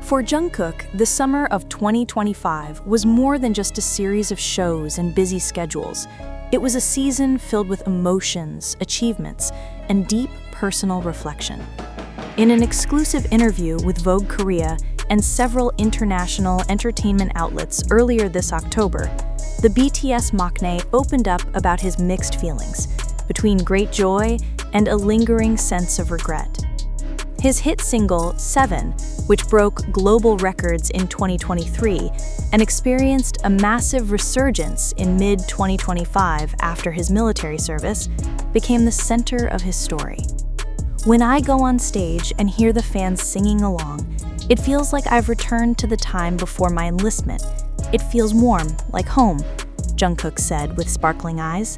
For Jungkook, the summer of 2025 was more than just a series of shows and busy schedules. It was a season filled with emotions, achievements, and deep personal reflection. In an exclusive interview with Vogue Korea and several international entertainment outlets earlier this October, the BTS maknae opened up about his mixed feelings, between great joy and a lingering sense of regret. His hit single, 7, which broke global records in 2023 and experienced a massive resurgence in mid-2025 after his military service, became the center of his story. When I go on stage and hear the fans singing along, it feels like I've returned to the time before my enlistment. It feels warm, like home, Jungkook said with sparkling eyes.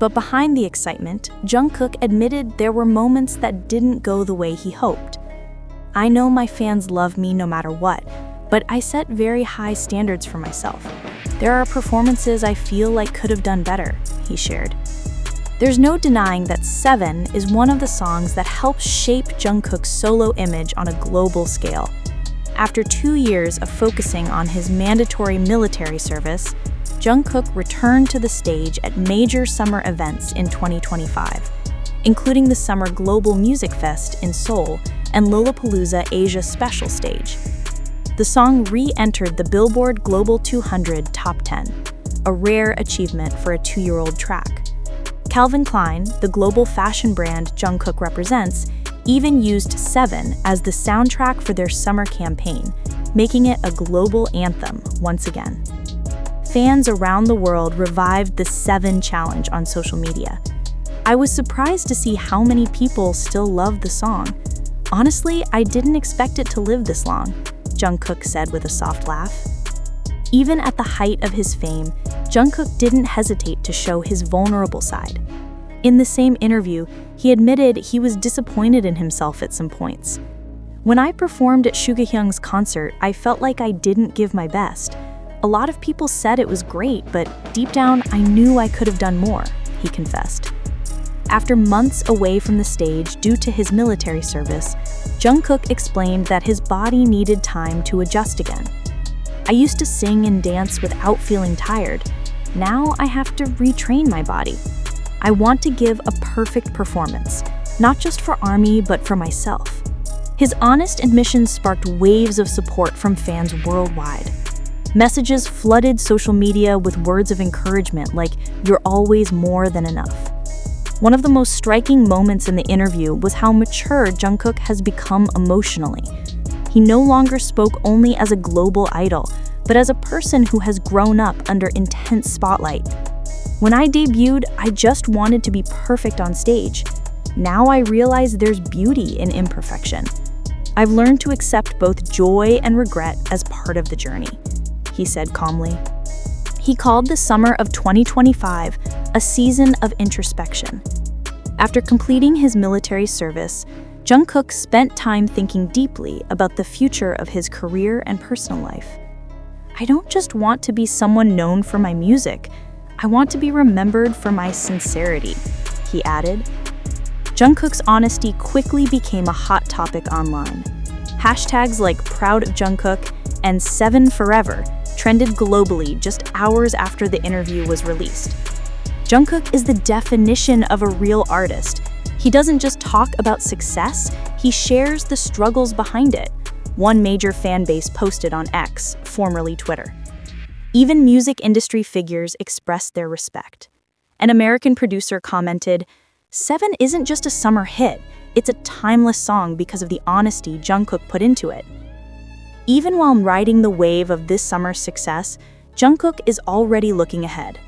But behind the excitement, Jungkook admitted there were moments that didn't go the way he hoped. "I know my fans love me no matter what, but I set very high standards for myself. There are performances I feel like could have done better," he shared. There's no denying that 7 is one of the songs that helped shape Jungkook's solo image on a global scale. After 2 years of focusing on his mandatory military service, Jungkook returned to the stage at major summer events in 2025, including the Summer Global Music Fest in Seoul and Lollapalooza Asia Special Stage. The song re-entered the Billboard Global 200 Top 10, a rare achievement for a 2-year-old track. Calvin Klein, the global fashion brand Jungkook represents, even used 7 as the soundtrack for their summer campaign, making it a global anthem once again. Fans around the world revived the 7 challenge on social media. "I was surprised to see how many people still love the song. Honestly, I didn't expect it to live this long," Jungkook said with a soft laugh. Even at the height of his fame, Jungkook didn't hesitate to show his vulnerable side. In the same interview, he admitted he was disappointed in himself at some points. "When I performed at Sugahyung's concert, I felt like I didn't give my best. A lot of people said it was great, but deep down, I knew I could have done more," he confessed. After months away from the stage due to his military service, Jungkook explained that his body needed time to adjust again. "I used to sing and dance without feeling tired. Now I have to retrain my body. I want to give a perfect performance, not just for ARMY, but for myself." His honest admission sparked waves of support from fans worldwide. Messages flooded social media with words of encouragement like, "You're always more than enough." One of the most striking moments in the interview was how mature Jungkook has become emotionally. He no longer spoke only as a global idol, but as a person who has grown up under intense spotlight. "When I debuted, I just wanted to be perfect on stage. Now I realize there's beauty in imperfection. I've learned to accept both joy and regret as part of the journey," he said calmly. He called the summer of 2025 a season of introspection. After completing his military service, Jungkook spent time thinking deeply about the future of his career and personal life. "I don't just want to be someone known for my music. I want to be remembered for my sincerity," he added. Jungkook's honesty quickly became a hot topic online. Hashtags like "Proud of Jungkook" and "7 Forever" trended globally just hours after the interview was released. Jungkook is the definition of a real artist. He doesn't just talk about success, he shares the struggles behind it, one major fan base posted on X, formerly Twitter. Even music industry figures expressed their respect. An American producer commented, "7 isn't just a summer hit, it's a timeless song because of the honesty Jungkook put into it." Even while riding the wave of this summer's success, Jungkook is already looking ahead.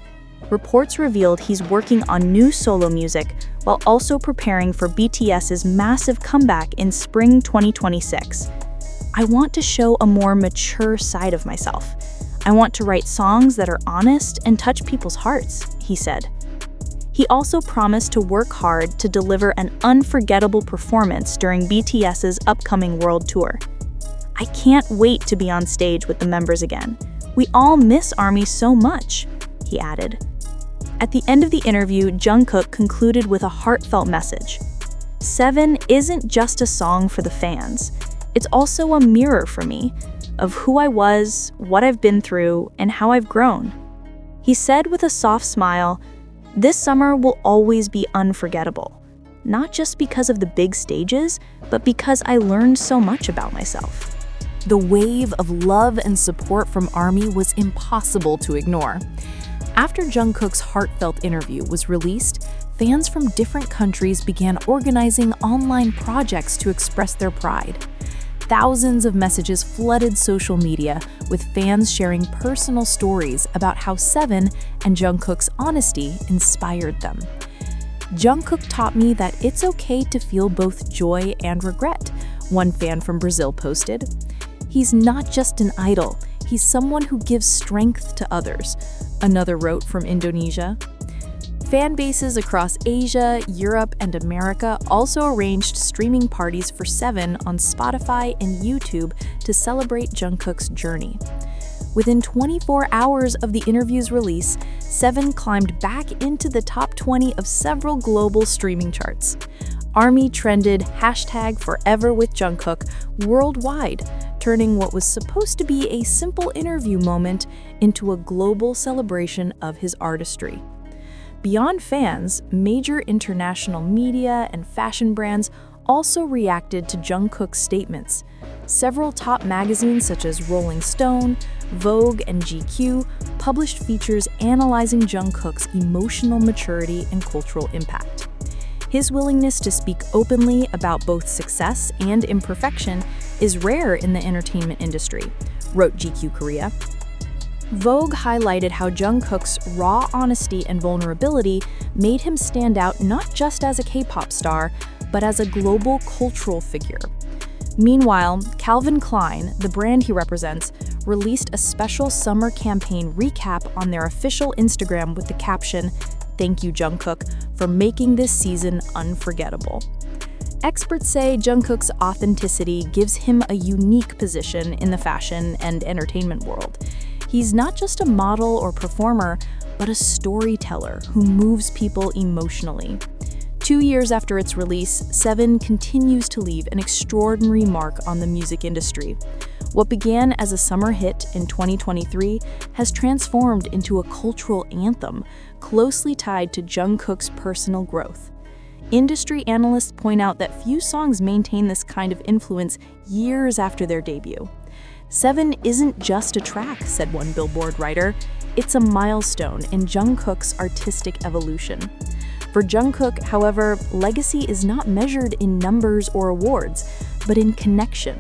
Reports revealed he's working on new solo music while also preparing for BTS's massive comeback in spring 2026. "I want to show a more mature side of myself. I want to write songs that are honest and touch people's hearts," he said. He also promised to work hard to deliver an unforgettable performance during BTS's upcoming world tour. "I can't wait to be on stage with the members again. We all miss ARMY so much," he added. At the end of the interview, Jungkook concluded with a heartfelt message. 7 isn't just a song for the fans. It's also a mirror for me of who I was, what I've been through, and how I've grown. He said with a soft smile, "This summer will always be unforgettable, not just because of the big stages, but because I learned so much about myself." The wave of love and support from ARMY was impossible to ignore. After Jungkook's heartfelt interview was released, fans from different countries began organizing online projects to express their pride. Thousands of messages flooded social media, with fans sharing personal stories about how Seven and Jungkook's honesty inspired them. "Jungkook taught me that it's okay to feel both joy and regret," one fan from Brazil posted. "He's not just an idol, he's someone who gives strength to others," another wrote from Indonesia. Fan bases across Asia, Europe, and America also arranged streaming parties for Seven on Spotify and YouTube to celebrate Jungkook's journey. Within 24 hours of the interview's release, Seven climbed back into the top 20 of several global streaming charts. ARMY trended #ForeverWithJungkook worldwide, turning what was supposed to be a simple interview moment into a global celebration of his artistry. Beyond fans, major international media and fashion brands also reacted to Jungkook's statements. Several top magazines such as Rolling Stone, Vogue, and GQ published features analyzing Jungkook's emotional maturity and cultural impact. His willingness to speak openly about both success and imperfection is rare in the entertainment industry, wrote GQ Korea. Vogue highlighted how Jungkook's raw honesty and vulnerability made him stand out not just as a K-pop star, but as a global cultural figure. Meanwhile, Calvin Klein, the brand he represents, released a special summer campaign recap on their official Instagram with the caption, "Thank you, Jungkook, for making this season unforgettable." Experts say Jungkook's authenticity gives him a unique position in the fashion and entertainment world. He's not just a model or performer, but a storyteller who moves people emotionally. 2 years after its release, Seven continues to leave an extraordinary mark on the music industry. What began as a summer hit in 2023 has transformed into a cultural anthem, closely tied to Jungkook's personal growth. Industry analysts point out that few songs maintain this kind of influence years after their debut. "Seven isn't just a track," said one Billboard writer. "It's a milestone in Jungkook's artistic evolution." For Jungkook, however, legacy is not measured in numbers or awards, but in connection.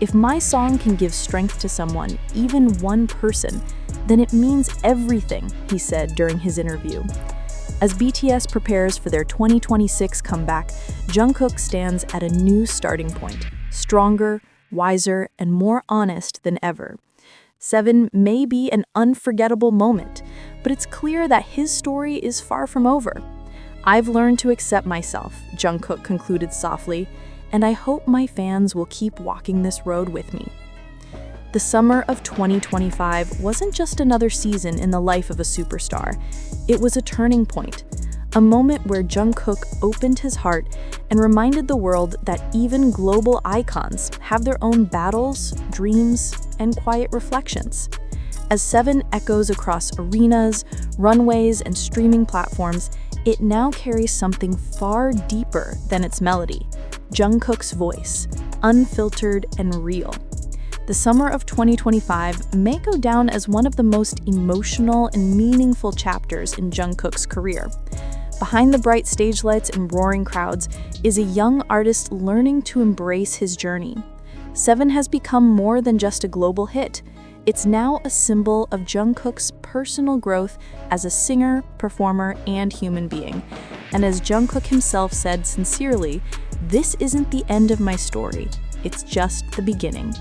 "If my song can give strength to someone, even one person, then it means everything," he said during his interview. As BTS prepares for their 2026 comeback, Jungkook stands at a new starting point, stronger, wiser, and more honest than ever. Seven may be an unforgettable moment, but it's clear that his story is far from over. "I've learned to accept myself," Jungkook concluded softly, "and I hope my fans will keep walking this road with me." The summer of 2025 wasn't just another season in the life of a superstar. It was a turning point, a moment where Jungkook opened his heart and reminded the world that even global icons have their own battles, dreams, and quiet reflections. As Seven echoes across arenas, runways, and streaming platforms, it now carries something far deeper than its melody: Jungkook's voice, unfiltered and real. The summer of 2025 may go down as one of the most emotional and meaningful chapters in Jungkook's career. Behind the bright stage lights and roaring crowds is a young artist learning to embrace his journey. Seven has become more than just a global hit. It's now a symbol of Jungkook's personal growth as a singer, performer, and human being. And as Jungkook himself said sincerely, "This isn't the end of my story, it's just the beginning."